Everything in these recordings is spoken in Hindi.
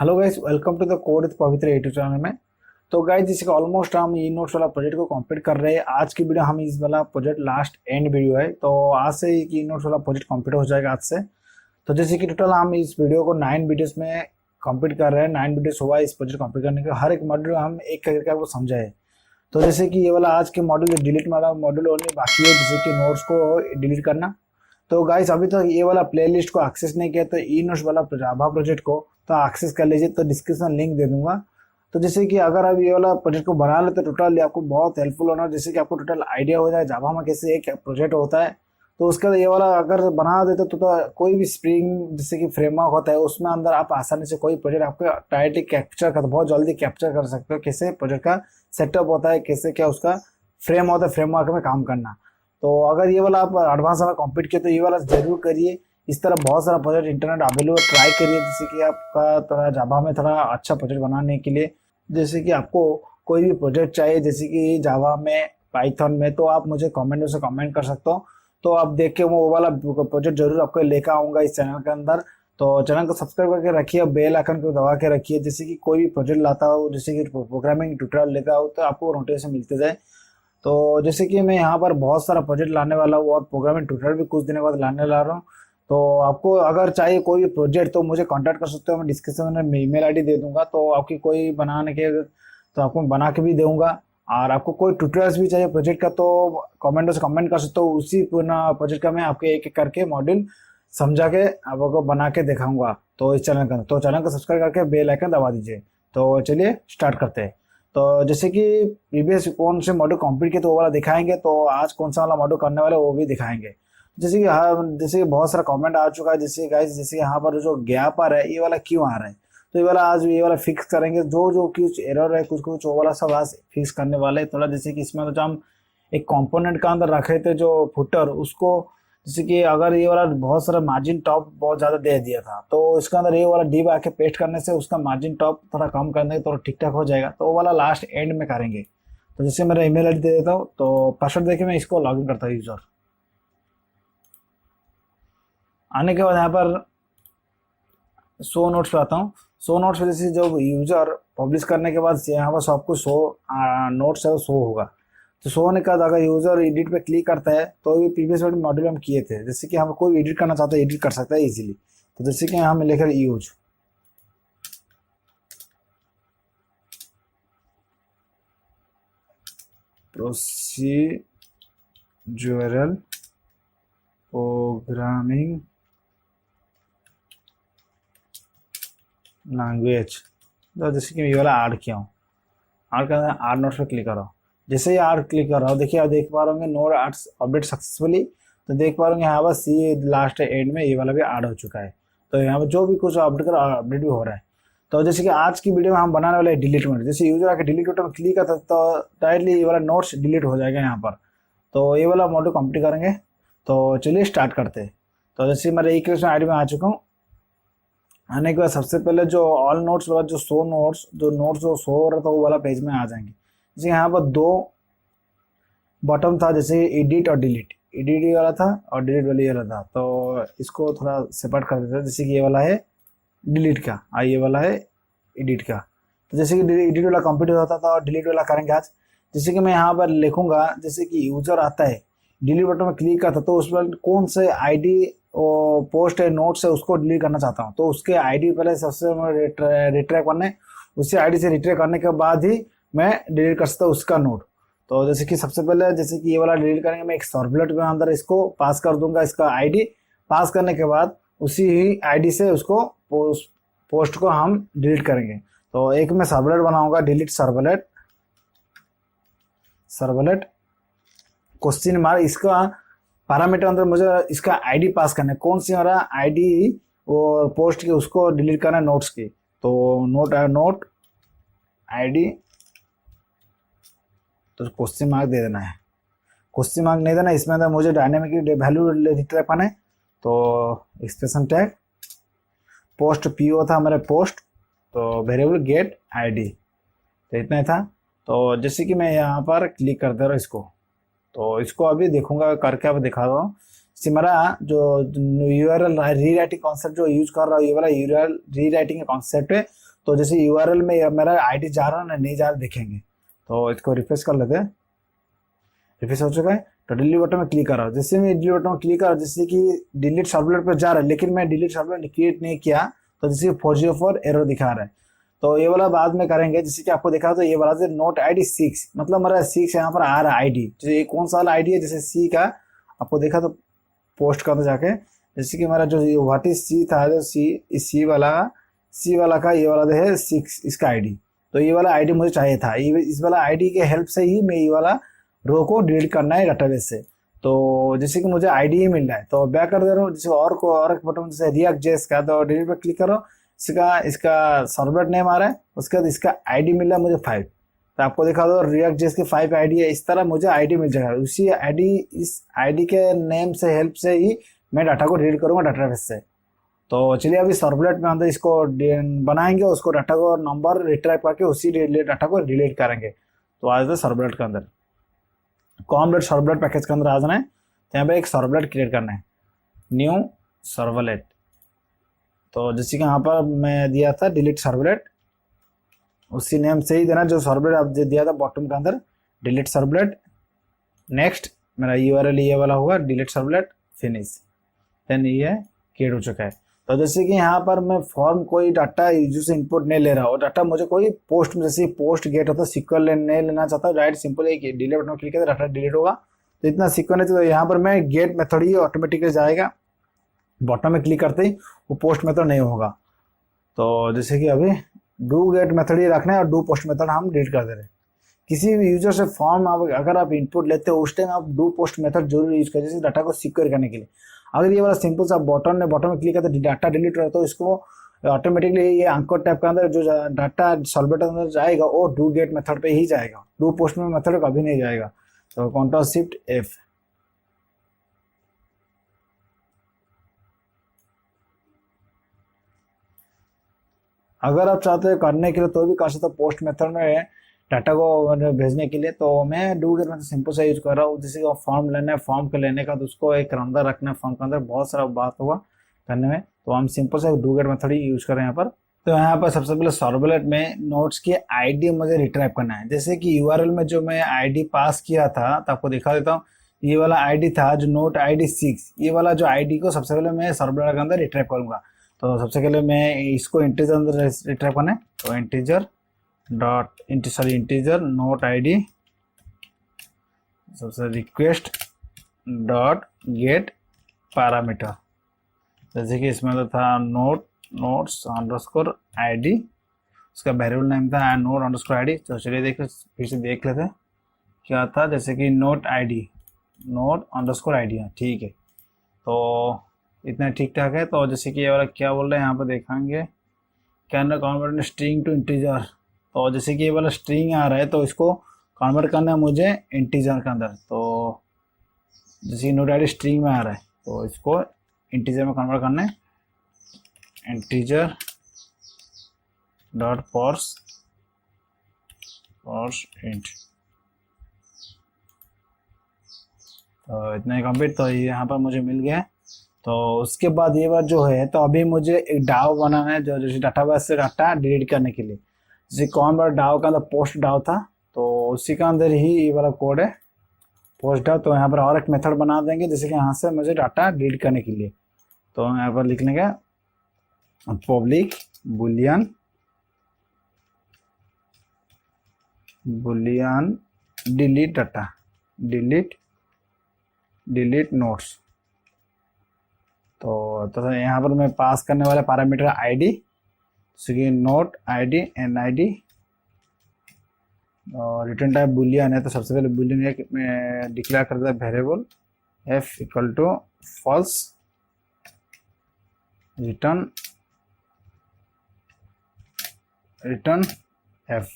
Hello guys, welcome to the code with Pavitra YouTube channel में। तो गाइस, जिसके ऑलमोस्ट हम ई नोट्स वाला प्रोजेक्ट को कंप्लीट कर रहे हैं। आज की वीडियो हम इस वाला प्रोजेक्ट लास्ट एंड वीडियो है, तो आज से ई नोट्स वाला प्रोजेक्ट कंप्लीट हो जाएगा आज से। तो जैसे कि टोटल हम इस वीडियो को 9 वीडियोस में कंप्लीट कर रहे हैं। 9 वीडियोस हुआ इस प्रोजेक्ट कंप्लीट करने के। हर एक मॉड्यूल हम एक करके आपको समझाए। तो जैसे कि ये वाला आज के मॉड्यूल डिलीट वाला मॉड्यूल ओनली बाकी है, जैसे कि नोट्स को डिलीट करना। तो गाइस, अभी तक ये वाला प्लेलिस्ट को एक्सेस नहीं किया तो ई नोट्स वाला जावा प्रोजेक्ट को तो एक्सेस कर लीजिए, तो डिस्क्रिप्शन लिंक दे दूंगा। तो जैसे कि अगर आप ये वाला प्रोजेक्ट को बना लेते तो टोटल आपको बहुत हेल्पफुल होना, जैसे कि आपको टोटल आइडिया हो जाए जावा में कैसे एक प्रोजेक्ट होता है। तो उसका ये वाला अगर बना देते तो कोई भी स्प्रिंग जैसे कि फ्रेमवर्क होता है उसमें अंदर आप आसानी से कोई प्रोजेक्ट आपको डायरेक्टली कैप्चर कर बहुत जल्दी कैप्चर कर सकते हो, कैसे प्रोजेक्ट का सेटअप होता है, कैसे क्या उसका फ्रेम होता है, फ्रेमवर्क में काम करना। तो अगर ये वाला आप एडवांस वाला कंप्लीट किए तो ये वाला जरूर करिए। इस तरह बहुत सारा प्रोजेक्ट इंटरनेट अवेलेबल, ट्राई करिए जैसे कि आपका थोड़ा जावा में थोड़ा अच्छा प्रोजेक्ट बनाने के लिए। जैसे कि आपको कोई भी प्रोजेक्ट चाहिए जैसे कि जावा में, पाइथन में, तो आप मुझे कमेंट से कमेंट कर सकते हो। तो आप देख के वो वाला प्रोजेक्ट जरूर आपको लेकर आऊँगा इस चैनल के अंदर। तो चैनल को सब्सक्राइब करके रखिए, बेल आइकन को दबा के रखिए, जैसे कि कोई भी प्रोजेक्ट लाता हो, जैसे कि प्रोग्रामिंग ट्यूटोरियल लेता हो तो आपको नोटिफिकेशन मिलते जाए। तो जैसे कि मैं यहाँ पर बहुत सारा प्रोजेक्ट लाने वाला हूँ और प्रोग्रामिंग ट्यूटोरियल भी कुछ दिनों बाद लाने ला रहा हूँ। तो आपको अगर चाहिए कोई भी प्रोजेक्ट तो मुझे कांटेक्ट कर सकते हो। मैं डिस्क्रिप्शन में ईमेल आईडी दे दूंगा, तो आपकी कोई बनाने के तो आपको बना के भी दूंगा। और आपको कोई ट्यूटोरियल्स भी चाहिए प्रोजेक्ट का तो कमेंट से कमेंट कर सकते हो। उसी पूरा प्रोजेक्ट का मैं आपके एक एक करके मॉड्यूल समझा के आपको बना के दिखाऊंगा। तो इस चैनल का तो चैनल को सब्सक्राइब करके बेल आइकन दबा दीजिए। तो चलिए स्टार्ट करते हैं। तो जैसे कि प्रीवियस कौन से मॉड्यूल कंप्लीट किए तो वो वाला दिखाएंगे, तो आज कौन सा वाला मॉड्यूल करने वाले वो भी दिखाएंगे। जैसे कि हाँ, जैसे कि बहुत सारा कमेंट आ चुका है, जैसे गाइस जैसे यहाँ पर जो गैप आ रहा है ये वाला क्यों आ रहा है, तो ये वाला आज ये वाला फिक्स करेंगे। जो जो कुछ एरर है कुछ कुछ वो वाला सब आज फिक्स करने वाले हैं। थोड़ा जैसे कि इसमें तो जो हम एक कंपोनेंट का अंदर रखे थे जो फुटर, उसको जैसे कि अगर ये वाला बहुत सारा मार्जिन टॉप बहुत ज्यादा दे दिया था तो इसके अंदर ये वाला डिव आके पेस्ट करने से उसका मार्जिन टॉप थोड़ा कम करने थोड़ा ठीक ठाक हो जाएगा। तो वो वाला लास्ट एंड में करेंगे। तो जैसे मेरा ईमेल आईडी दे देता हूँ, तो पासवर्ड देके मैं इसको लॉगिन करता हूँ यूजर। आने के बाद यहाँ पर शो नोट्स पे आता हूँ। शो नोट्स पे जैसे जब यूजर पब्लिश करने के बाद यहाँ पर सब कुछ शो नोट्स है वो शो होगा। तो शो होने के बाद अगर यूजर एडिट पे क्लिक करता है तो ये प्रीवियस मॉड्यूल हम किए थे, जैसे कि हम कोई एडिट करना चाहते हैं एडिट कर सकता है इजीली। तो जैसे कि हम लिख रहे यूज, प्रोसीजरल प्रोग्रामिंग लैंग्वेज। तो जैसे कि ये वाला ऐड किया हूँ, ऐड करना है, ऐड नोट्स पे क्लिक करो। जैसे ही ऐड क्लिक कर रहा हूँ देखिए, आप देख पा रहे होंगे नोड एड्स अपडेट सक्सेसफुली। तो देख पा रहे होंगे यहाँ पर सी लास्ट एंड में ये वाला भी ऐड हो चुका है। तो यहाँ पर जो भी कुछ अपडेट करो अपडेट भी हो रहा है। तो जैसे कि आज की वीडियो में हम बनाने वाले डिलीट मोड, जैसे यूजर आके डिलीट बटन में क्लिक करता है तो डायरेक्टली ये वाला नोट्स डिलीट हो जाएगा यहाँ पर। तो ये वाला मॉड्यूल कंप्लीट करेंगे। तो चलिए स्टार्ट करते हैं। तो जैसे मेरे एक आईडी में आ चुका हूँ। आने के बाद सबसे पहले जो ऑल नोट्स वाला जो शो नोट्स जो शो हो रहा था वो वाला पेज में आ जाएंगे। जैसे यहाँ पर दो बटन था, जैसे एडिट और डिलीट, एडिट वाला था और डिलीट वाली वाला था। तो इसको थोड़ा सेपरेट कर देते हैं। जैसे कि ये वाला है डिलीट का और ये वाला है एडिट का। तो जैसे कि एडिट वाला कंप्लीट होता था और डिलीट वाला करेंगे आज। जैसे कि मैं यहाँ पर लिखूंगा, जैसे कि यूजर आता है डिलीट बटन में क्लिक करता तो उस पर कौन से आईडी पोस्ट है नोट्स है उसको डिलीट करना चाहता हूँ, तो उसके आईडी पहले सबसे रिट्रैक करने, उसी आईडी से रिट्रैक करने के बाद ही मैं डिलीट कर सकता हूँ उसका नोट। तो जैसे कि सबसे पहले जैसे कि ये वाला डिलीट करेंगे, मैं एक सर्वलेट में अंदर इसको पास कर दूंगा, इसका आईडी पास करने के बाद उसी ही आईडी से उसको पोस्ट को हम डिलीट करेंगे। तो एक मैं सर्वलेट बनाऊंगा, delete servlet, servlet question mark, इसका पैरामीटर अंदर मुझे इसका आईडी पास करना है, कौन सी हमारा आईडी वो पोस्ट की उसको डिलीट करना है नोट्स की। तो नोट आईडी, तो क्वेश्चन मार्क दे देना है। क्वेश्चन मार्क नहीं देना, इसमें अंदर मुझे डायनेमिक वैल्यू रिट्राइव करना है। तो एक्सप्रेशन टैग पोस्ट पीओ था हमारे पोस्ट, तो वेरिएबल गेट आईडी, तो इतना ही था। तो जैसे कि मैं यहाँ पर क्लिक कर दे रहा हूँ इसको, तो इसको अभी देखूंगा करके अब दिखा रहा हूँ। मेरा जो यूआरएल री राइटिंग कॉन्सेप्ट जो यूज कर रहा हूँ, ये वाला यूआरएल री राइटिंग का कॉन्सेप्ट है, तो जैसे यूआरएल में मेरा आईडी जा रहा है ना नहीं जा रहा देखेंगे। तो इसको रिफ्रेश कर लेते हैं, रिफ्रेश हो चुका है। तो डिलीट बटन में क्लिक कर रहा हूँ, जैसे मैं डिलीट बटन में क्लिक कर रहा हूँ जैसे कि डिलीट सर्वलेट पर जा रहा है, लेकिन मैं डिलीट सर्वलेट क्रिएट नहीं किया तो जैसे 404 एरर दिखा रहा है। तो ये वाला बाद में करेंगे, जैसे कि आपको देखा तो ये वाला से नोट आईडी 6 मतलब मेरा 6 यहाँ पर आ रहा है आईडी। जैसे ये कौन सा वाला आईडी है, जैसे सी का आपको देखा तो पोस्ट करते जाके, जैसे कि मेरा जो व्हाट इज सी था, जो सी वाला का ये वाला है 6 इसका आईडी। तो ये वाला आईडी मुझे चाहिए था, इस वाला आईडी के हेल्प से ही मैं ये वाला रो को डिलीट करना है डाटाबेस से। तो जैसे कि मुझे आईडी ही मिल रहा है तो बैक कर दे रहा हूँ। जैसे और एक बटन जैसे रिएक्ट जेएस का, तो डिलीट पर क्लिक करो, इसका सर्वलेट नेम आ रहा है, उसके बाद इसका आईडी मिल रहा है मुझे 5। तो आपको देखा दो रिएक्ट जेएस की 5 आईडी है, इस तरह मुझे आईडी मिल जाएगा। उसी आईडी इस आईडी के नेम से हेल्प से ही मैं डाटा को डिलीट करूंगा डाटाबेस से। तो चलिए अभी सर्वलेट में अंदर इसको बनाएंगे, उसको डाटा को नंबर रिट्राइव करके उसी डाटा को डिलीट करेंगे। तो आज तो सर्वलेट के अंदर कॉमलेट सर्वलेट पैकेज के अंदर आ जाना है। तो यहाँ पे एक सर्वलेट क्रिएट करना है, न्यू सर्वलेट। तो जैसे कि यहाँ पर मैं दिया था डिलीट सर्वलेट, उसी नेम से ही देना जो सर्वलेट आप दिया था बॉटम के अंदर, डिलीट सर्वलेट। नेक्स्ट मेरा यूआरएल ये वाला होगा, डिलीट सर्वलेट, फिनिश। देन ये क्रिएट हो चुका है। तो जैसे कि यहाँ पर मैं फॉर्म कोई डाटा यूजर से इनपुट नहीं ले रहा हूँ, डाटा मुझे कोई पोस्ट में जैसे पोस्ट गेट होता है सिक्वल नहीं लेना चाहता हूँ, डायरेक्ट सिंपल एक डिलीट बटन क्लिक करके डाटा डिलीट होगा। तो इतना सिक्वल है, तो यहाँ पर मैं गेट मेथड ही ऑटोमेटिकली जाएगा, बॉटम में क्लिक करते ही वो पोस्ट मेथड नहीं होगा। तो जैसे कि अभी डू गेट मेथड ही रखना है और डू पोस्ट मेथड हम डिलीट कर दे रहे हैं। किसी भी यूजर से फॉर्म अगर आप इनपुट लेते हो उस टाइम आप डू पोस्ट मेथड जरूर यूज करें, जैसे डाटा को सिक्योर करने के लिए। अगर ये वाला सिंपल सा बॉटम में क्लिक करते डाटा डिलीट हो तो इसको ऑटोमेटिकली ये अंकर टैब के अंदर जो डाटा सर्वलेट अंदर जाएगा वो डू गेट मेथड पे ही जाएगा, डू पोस्ट में मेथड कभी नहीं जाएगा। तो कंट्रोल शिफ्ट एफ। अगर आप चाहते हो करने के लिए तो भी कर सकते हो पोस्ट मेथड में डाटा को भेजने के लिए। तो मैं डू गेट मेथड सिंपल सा यूज कर रहा हूँ। जैसे फॉर्म लेना है, फॉर्म के लेने का तो उसको एक अंदर रखना है, फॉर्म के अंदर बहुत सारा बात होगा करने में, तो हम सिंपल सा do get method he use कर रहे हैं यहाँ पर। तो यहाँ पर सबसे पहले सर्वलेट में नोट्स की आईडी मुझे रिट्राइव करना है। जैसे कि यूआरएल में जो मैं आईडी पास किया था तो आपको दिखा देता हूँ, ये वाला आईडी था जो नोट आईडी 6, ये वाला जो आईडी को सबसे पहले मैं सर्वलेट के अंदर रिट्राइव करूंगा। तो सबसे पहले मैं इसको इंटीजर अंदर रिट्राइव करना है, तो इंटीजर नोट आईडी सबसे रिक्वेस्ट डॉट गेट पैरामीटर। जैसे कि इसमें तो था नोट्स अंडरस्कोर आईडी, उसका वेरिएबल नेम था नोट अंडरस्कोर आईडी। तो चलिए फिर से देख लेते हैं क्या था। जैसे कि नोट अंडरस्कोर आईडी है, ठीक है। तो इतना ठीक ठाक है। तो जैसे कि ये वाला क्या बोल रहे हैं यहाँ पर देखेंगे, can convert string to integer. तो जैसे कि ये वाला स्ट्रिंग आ रहा है तो इसको कन्वर्ट करना है मुझे इंटीजर के अंदर। तो जैसे कि नोट आईडी स्ट्रिंग में आ रहा है तो इसको इंटीजर में कन्वर्ट करना है, इंटीजर डॉट पार्स इंट। तो इतना ही कंप्लीट। तो ये यहाँ पर मुझे मिल गया है। तो उसके बाद ये बात जो है, तो अभी मुझे एक डाव बनाना है जो जैसे डाटाबेस से डाटा डिलीट करने के लिए। जैसे कौन बार डाव का अंदर पोस्ट डाव था तो उसी का अंदर ही ये वाला कोड है पोस्ट डाव। तो यहाँ पर और एक मेथड बना देंगे जैसे कि यहाँ से मुझे डाटा डिलीट करने के लिए। तो यहाँ पर लिख लेंगे public boolean delete data, delete notes. तो यहाँ पर मैं पास करने वाला parameter ID, note ID NID, और रिटर्न टाइप बुलियन है। तो सबसे पहले बुलियन में डिक्लेयर कर देता variable f equal to false, return f।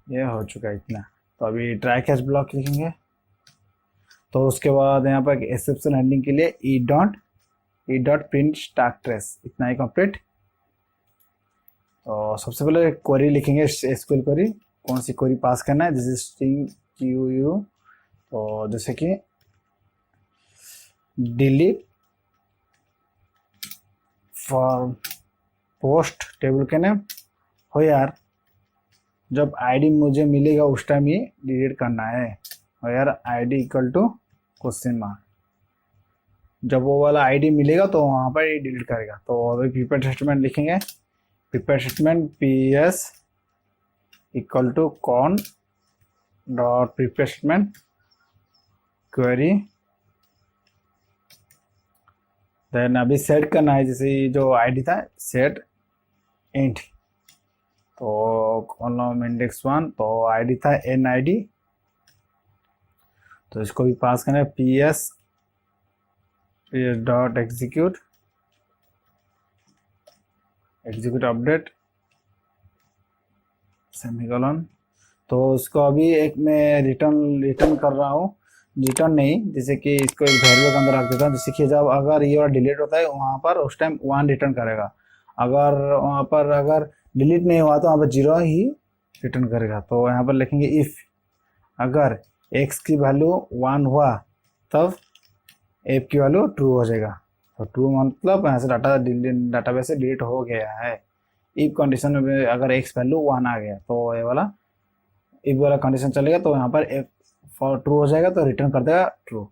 ये हो चुका है इतना। तो अभी ट्राई कैच ब्लॉक लिखेंगे। तो उसके बाद यहाँ पर एक्सेप्शन हैंडलिंग के लिए E dot print stack trace, इतना ही कंप्लीट। तो सबसे पहले क्वेरी लिखेंगे, एसक्यूएल क्वेरी, कौन सी क्वेरी पास करना है, जैसे स्ट्रिंग QU। तो जैसे कि डिलीट फॉर्म पोस्ट टेबल के नेम हो यार, जब आईडी मुझे मिलेगा उस टाइम ही डिलीट करना है। हो यार ID equal to question mark, जब वो वाला आईडी मिलेगा तो वहाँ पर ये डिलीट करेगा। तो अभी प्रिपेयर स्टेटमेंट लिखेंगे, prepare statement P S equal to con dot prepare statement query, then अभी सेट करना है, जैसे जो आईडी था सेट इंट, तो कॉलम इंडेक्स 1, तो आईडी था एन आईडी, तो इसको भी पास करना है P S dot execute update semicolon. तो उसको अभी एक मैं रिटर्न कर रहा हूँ, रिटर्न नहीं, जैसे कि इसको एक वेरिएबल के अंदर रख देता हूँ, जैसे कि जब अगर ये वाला डिलीट होता है वहाँ पर उस टाइम 1 रिटर्न करेगा, अगर वहाँ पर अगर डिलीट नहीं हुआ तो वहाँ पर 0 ही रिटर्न करेगा। तो यहाँ पर लिखेंगे इफ़ अगर x की वैल्यू 1 हुआ तब f की वैल्यू ट्रू हो जाएगा। तो ट्रू मतलब यहाँ से डाटाबेस से डिलीट हो गया है। इफ कंडीशन में अगर x वैल्यू 1 आ गया तो ये वाला इफ वाला कंडीशन चलेगा, तो यहाँ पर f फॉर ट्रू हो जाएगा तो रिटर्न कर देगा ट्रू।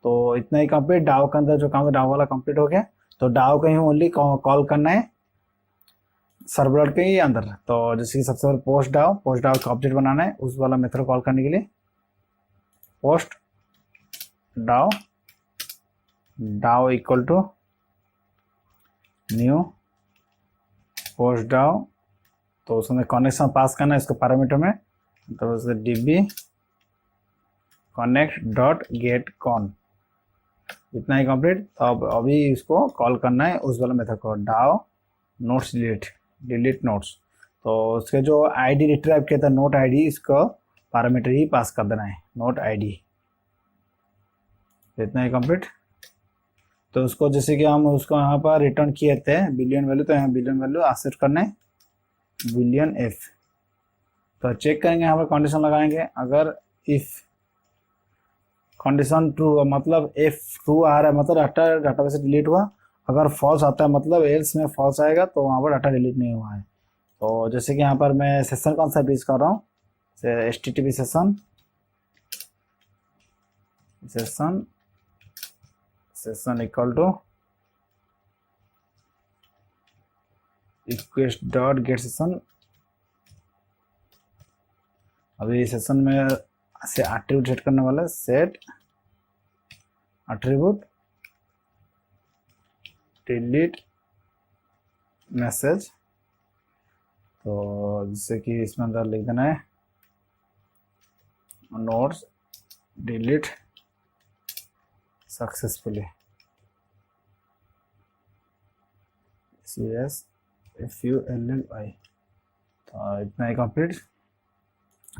तो इतना ही कंप्लीट, डाव के अंदर जो काम है डाव वाला कंप्लीट हो गया। तो डाव का ही ओनली कॉल करना है सर्वलेट के ही अंदर। तो जैसे कि सबसे पहले पोस्ट डाव का ऑब्जेक्ट बनाना है, उस वाला मेथड कॉल करने के लिए पोस्ट डाव इक्वल टू न्यू पोस्ट डाव, तो उसमें कनेक्शन पास करना है इसको पैरामीटर में, तो उसे db connect dot get con, इतना ही कंप्लीट। तो अब अभी इसको कॉल करना है उस वाला मेथड को डाव नोट्स डिलीट नोट्स, तो उसके जो आईडी रिट्राइव किया था नोट आईडी, इसको पैरामीटर ही पास कर देना है नोट आईडी, इतना ही कंप्लीट। तो उसको जैसे कि हम उसको यहाँ पर रिटर्न किए थे बिलियन वैल्यू, तो यहाँ बिलियन वैल्यू एक्सेप्ट करना है बिलियन एफ। तो चेक करेंगे, यहाँ पर कंडीशन लगाएंगे, अगर इफ कंडीशन ट्रू मतलब एफ ट्रू आ रहा है मतलब डाटाबेस से डिलीट हुआ, अगर फॉल्स आता है मतलब एल्स में फॉल्स आएगा तो वहाँ पर डाटा डिलीट नहीं हुआ है। तो जैसे कि यहाँ पर मैं सेशन कौन सा यूज कर रहा हूँ, HTTP session equal to request dot get session. अभी सेशन में से एट्रीब्यूट सेट करने वाला है, सेट एट्रीब्यूट डिलीट मैसेज। तो जैसे कि इसमें अंदर लिख देना है नोट्स डिलीट सक्सेसफुली CSFULLI। तो इतना ही कंप्लीट।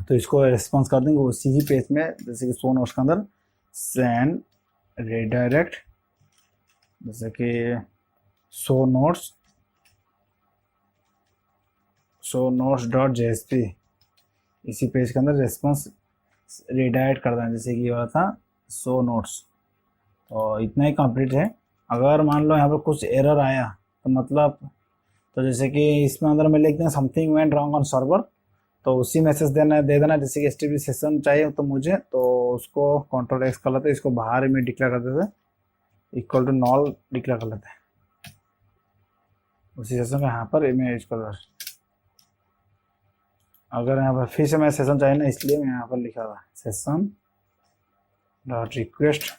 तो इसको रिस्पॉन्स कर देंगे उसी ही पेज में, जैसे कि शो नोट्स के अंदर सेंड रिडायरेक्ट, जैसे कि शो नोट्स डॉट JSP, इसी पेज के अंदर रिस्पॉन्स रिडायरेक्ट कर देना, जैसे कि ये वाला था शो नोट्स। तो इतना ही कंप्लीट है। अगर मान लो यहाँ पर कुछ एरर आया तो मतलब, तो जैसे कि इसमें अंदर में लिख दें something went wrong on server, तो उसी मैसेज दे देना, जैसे कि HTTP सेशन चाहिए तो मुझे, तो उसको Ctrl+X कर लेते हैं, इसको बाहर में डिक्लेयर कर देते हैं, इक्वल टू नॉल डिक्लेयर कर लेते हैं उसी सेशन में यहाँ पर इमेज कलर। अगर यहाँ पर फिर से मैं सेशन चाहिए ना, इसलिए मैं यहाँ पर लिखा हुआ session dot request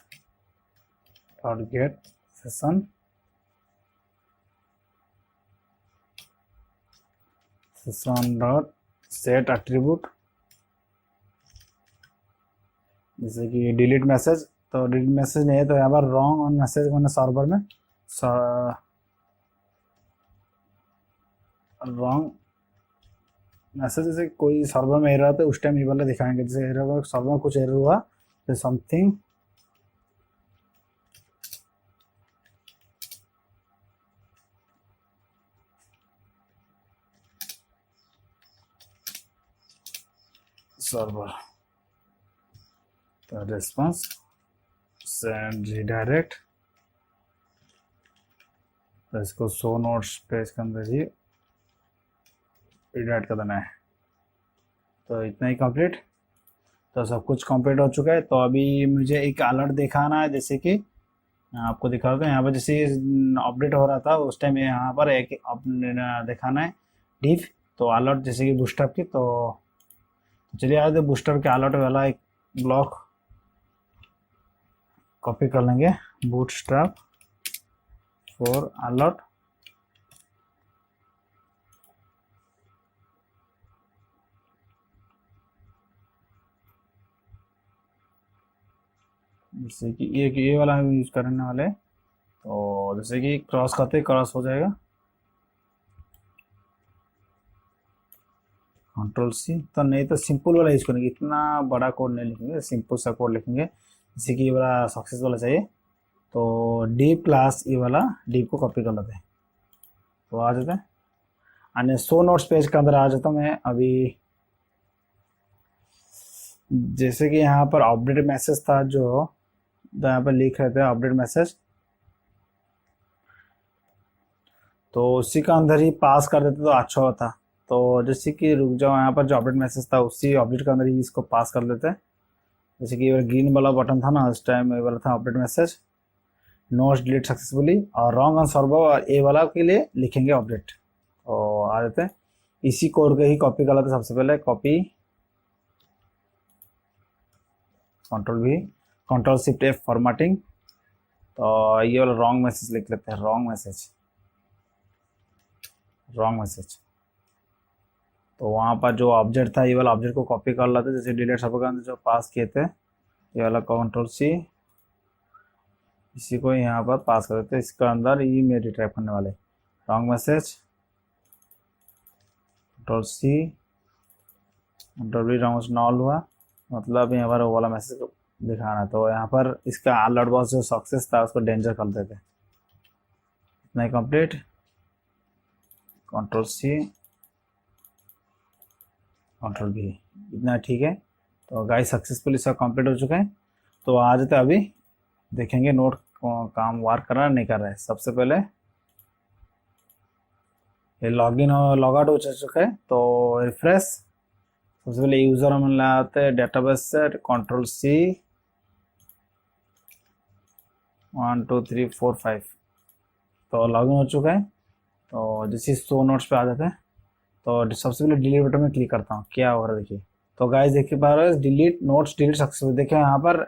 dot get session dot set attribute, जैसे कि डिलीट मैसेज। तो डिलीट मैसेज नहीं है तो यहाँ पर रॉन्ग ऑन मैसेज मैंने सर्वर में रॉन्ग मैसेज, जैसे कोई सर्वर में एरर आता है उस टाइम ये वाला दिखाएंगे, जैसे एरर सर्वर में कुछ एरर हुआ तो समथिंग सर्वर, तो response send redirect तो इसको शो नोट्स पेज के अंदर ही एडिट कर देना है। तो इतना ही कंप्लीट। तो सब कुछ कंप्लीट हो चुका है। तो अभी मुझे एक अलर्ट दिखाना है, जैसे कि मैं आपको दिखा दूँ। यहाँ पर जैसे अपडेट हो रहा था उस टाइम यहाँ पर एक दिखाना है डिफ। तो अलर्ट जैसे कि बूस्टअप की। तो चलिए आज बूस्टअप के अलर्ट वाला एक ब्लॉक कॉपी कर लेंगे, बूटस्ट्रैप फॉर अलर्ट। जैसे कि ये वाला हम यूज करने वाले। तो जैसे कि क्रॉस करते क्रॉस हो जाएगा, कंट्रोल सी। तो नहीं तो सिंपल वाला यूज करेंगे, इतना बड़ा कोड नहीं लिखेंगे, सिंपल सा कोड लिखेंगे। जैसे कि ये वाला सक्सेस वाला चाहिए, तो डीप क्लास ये वाला डीप को कॉपी कर लेते हैं। तो आ जाता है और शो नोट्स पेज के अंदर आ जाता हूँ मैं अभी। जैसे कि यहाँ पर अपडेट मैसेज था, जो यहाँ पर लिख रहे थे अपडेट मैसेज, तो उसी का अंदर ही पास कर देते तो अच्छा होता। तो जैसे कि रुक जाओ, यहाँ पर जो अपडेट मैसेज था उसी अपडेट के अंदर ही इसको पास कर देते हैं। जैसे कि ये ग्रीन वाला बटन था ना उस टाइम, ये वाला था update message, notes delete successfully, और रॉन्ग ऑन सर्वर और ए वाला के लिए लिखेंगे अपडेट। तो आ जाते हैं इसी कोड को ही कॉपी कर लेते। सबसे पहले कॉपी, कंट्रोल भी, कंट्रोल शिफ्ट एफ फॉर्मेटिंग। तो ये वाला रॉन्ग मैसेज लिख लेते हैं, रॉन्ग मैसेज, रॉन्ग मैसेज। तो वहाँ पर जो ऑब्जेक्ट था ये वाला ऑब्जेक्ट को कॉपी कर लेते, जैसे डिलीट सर्वर के अंदर जो पास किए थे, ये वाला कंट्रोल सी, इसी को यहाँ पर पास कर देते। इसका अंदर ये में रिट्राइप करने वाले wrong message, control C, control भी रॉन्ग नॉल हुआ, मतलब यहाँ पर वो वाला मैसेज दिखाना। तो यहाँ पर इसका अलर्ट बॉक्स जो सक्सेस था उसको डेंजर कर देते। इतना ही कंप्लीट, कंट्रोल सी, कंट्रोल भी, इतना ठीक है। तो गाइस सक्सेसफुली सब कंप्लीट हो चुका है। तो आ जाते अभी देखेंगे नोट काम वर्क कर रहा है नहीं कर रहा है। सबसे पहले ये लॉगिन और लॉग आउट हो चुका है, तो रिफ्रेश। सबसे पहले यूजर हम लाते हैं डेटाबेस से, कंट्रोल सी, 1 2 3 4 5। तो लॉगिन हो चुका है। तो जैसे शो नोट्स पे आ जाते हैं, तो सबसे पहले डिलीट बटन में क्लिक करता हूँ, क्या हो रहा है देखिए। तो गाइस देखिए पा रहे हैं डिलीट नोट्स डिलीट सक्सेसफुल, देखिए यहाँ पर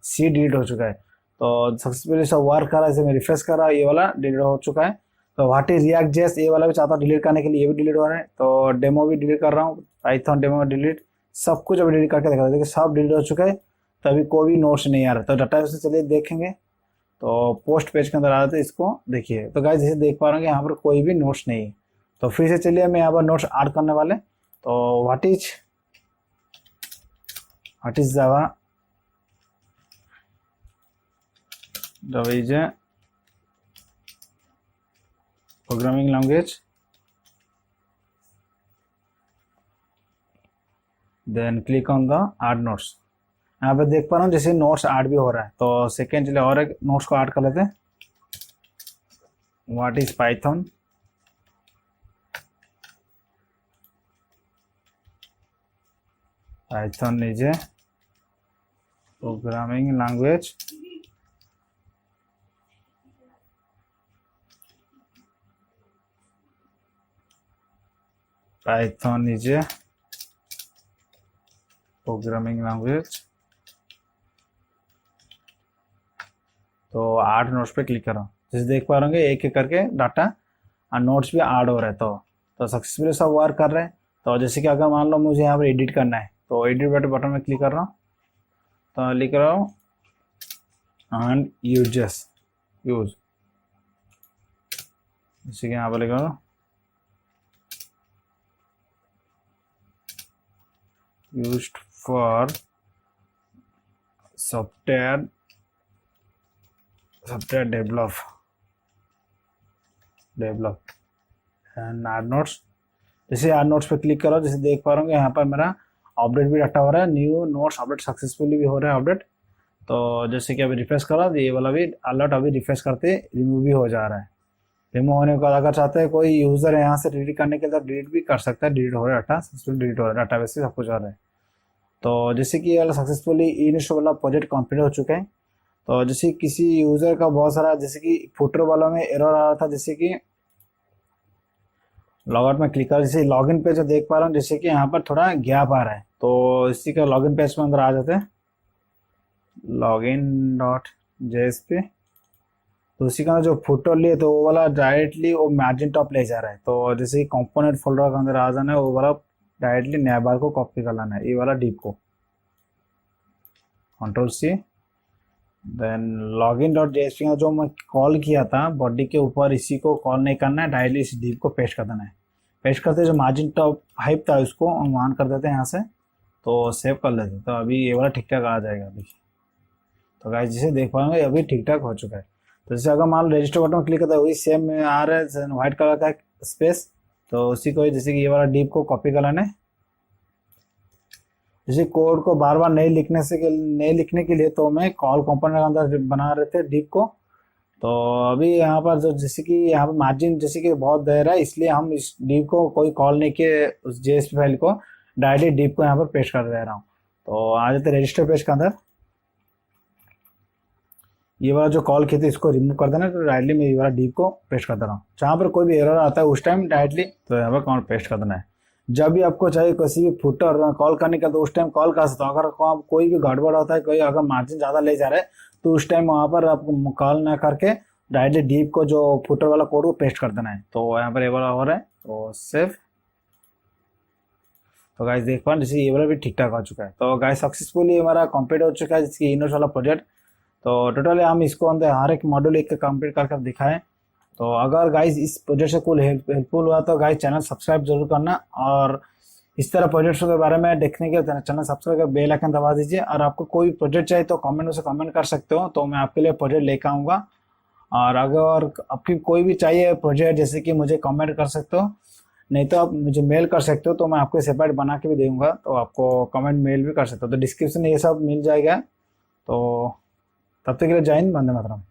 सी डिलीट हो चुका है। तो सक्सेसफुली सब वर्क कर रहा है। जैसे मैं रिफ्रेश कर रहा हूँ, ये वाला डिलीट हो चुका है। तो व्हाट इज रिएक्ट जेस, ये वाला भी चाहता हूँ डिलीट करने के लिए, ये भी डिलीट हो रहा है। तो डेमो भी डिलीट कर रहा हूँ, पाइथन डेमो डिलीट, सब कुछ अभी डिलीट करके देखा, देखिए सब डिलीट हो चुका है। तो अभी कोई भी नोट्स नहीं आ रहा। तो डाटा से चलिए देखेंगे। तो पोस्ट पेज के अंदर आ जाते हैं, इसको देखिए। तो गाइस जैसे देख पा रहे हैं यहाँ पर कोई भी नोट्स नहीं है। तो फिर से चलिए मैं यहाँ पर नोट्स ऐड करने वाले। तो what is Java is a programming language, then click on the add notes. यहाँ पे देख पा रहा हूँ जैसे नोट्स ऐड भी हो रहा है। तो सेकेंड चलिए और एक नोट्स को ऐड कर लेते हैं। What is Python, Python is a programming language, Python is a programming language. तो 8 नोट्स पे क्लिक कर रहा हूँ। जैसे देख पा रहे एक एक करके डाटा और नोट्स भी ऐड हो रहा है। तो सक्सेसफुली सब वर्क कर रहे हैं। तो जैसे कि अगर मान लो मुझे यहाँ पर एडिट करना है, तो एडिट बटन में क्लिक कर रहा हूँ। तो लिख रहा हूँ एंड यूज, जैसे कि यहाँ पर लिख रहा हूँ used for software develop and add notes। जैसे add notes पे क्लिक करो, जैसे देख पा रहे होंगे यहाँ पर मेरा अपडेट भी डाटा हो रहा है, न्यू नोट्स अपडेट सक्सेसफुली भी हो रहा है अपडेट। तो जैसे कि अभी रिफ्रेश करा, ये वाला भी अलर्ट अभी रिफ्रेश करते रिमूव भी हो जा रहा है। रिमूव होने को अगर चाहते हैं कोई यूजर है यहाँ से डिलीट करने के लिए तो डिलीट भी कर सकता है। डिलीट हो रहा है डाटा, सक्सेसफुल डिलीट हो रहा है, डाटा बेस से सब कुछ हो रहा है। तो जैसे कि ये वाला सक्सेसफुली ई इंस्टॉल वाला प्रोजेक्ट कंप्लीट हो चुका है। तो जैसे किसी यूजर का बहुत सारा, जैसे कि फुटर वाला में एरर आ रहा था, जैसे कि लॉगआउट में क्लिक कर, जैसे लॉगिन पेज देख पा रहा हूँ, जैसे कि यहाँ पर थोड़ा गैप आ रहा है। तो इसी का लॉगिन पेज में अंदर आ जाते हैं, login.js पे। तो उसी का जो फुटर लिए तो वो वाला डायरेक्टली वो मार्जिन टॉप ले जा रहा है। तो जैसे कि कंपोनेंट फोल्डर के अंदर आ जाना है, वो वाला डायरेक्टली नया बार को कॉपी कर लाना है, ये वाला डिप को Ctrl+C। देन login.js का जो मैं कॉल किया था बॉडी के ऊपर, इसी को कॉल नहीं करना है, डायरेक्टली इस डिप को पेस्ट कर देना है। पेस्ट करते जो मार्जिन टॉप हाइप था उसको हम ऑन कर देते हैं यहाँ से, तो सेव कर लेते हैं। तो अभी ये वाला ठीक ठाक आ जाएगा अभी। तो गाइस जिसे देख पाएंगे अभी ठीक ठाक हो चुका है। तो जैसे अगर मान लो रजिस्टर बटन क्लिक करता है, वही सेम में आ रहा है व्हाइट कलर का स्पेस। तो उसी को जैसे कि ये वाला डिप को कॉपी कर लेना है। जैसे कोड को बार बार नहीं लिखने के लिए तो मैं कॉल कंपोनेंट के अंदर बना रहे थे डिप को। तो अभी यहाँ पर जो जैसे कि यहाँ पर मार्जिन जैसे कि बहुत देर है, इसलिए हम इस डिप को कोई कॉल नहीं किए, उस जेएसपी फाइल को डायरेक्टली डिप को यहाँ पर पेस्ट कर दे रहा हूँ। तो आ जाते रजिस्टर पेज के अंदर, ये वाला जो कॉल किए थे इसको रिमूव कर देना। तो डायरेक्टली मैं ये वाला डिप को पेस्ट कर दे रहा हूँ। जहाँ पर कोई भी एरर आता है उस टाइम डायरेक्टली तो यहाँ पर कॉल पेस्ट कर देना है। जब भी आपको चाहिए किसी भी फुटर कॉल करने का तो उस टाइम कॉल कर सकते हो। अगर कोई भी गड़बड़ होता है, कोई अगर मार्जिन ज़्यादा ले जा रहा है तो उस टाइम वहाँ पर आपको कॉल ना करके डायरेक्टली डिप को जो फुटर वाला कोड को पेस्ट कर देना है। तो यहाँ पर ये वाला हो रहा है, तो सेव। तो गाइस देख पा जैसे ये वाला भी ठीक ठाक हो चुका है। तो गाइस सक्सेसफुली हमारा कंप्लीट हो चुका है जिसकी इनोस वाला प्रोजेक्ट। तो टोटली हम इसको अंदर हर एक मॉड्यूल एक कंप्लीट करके दिखाएं। तो अगर गाइस इस प्रोजेक्ट से कोई हेल्पफुल हुआ तो गाइस चैनल सब्सक्राइब जरूर करना, और इस तरह प्रोजेक्ट्स के बारे में देखने के लिए चैनल सब्सक्राइब कर बेल आइकन दबा दीजिए। और आपको कोई प्रोजेक्ट चाहिए तो कमेंट में से कमेंट कर सकते हो, तो मैं आपके लिए प्रोजेक्ट लेकर आऊँगा। और अगर आपकी कोई भी चाहिए प्रोजेक्ट, जैसे कि मुझे कमेंट कर सकते हो, नहीं तो आप मुझे मेल कर सकते हो, तो मैं आपको सेपरेट बना के भी दूंगा। तो आपको कमेंट मेल भी कर सकते हो। तो डिस्क्रिप्शन में ये सब मिल जाएगा। तो तब तक के लिए जय हिंद, वंदे मातरम।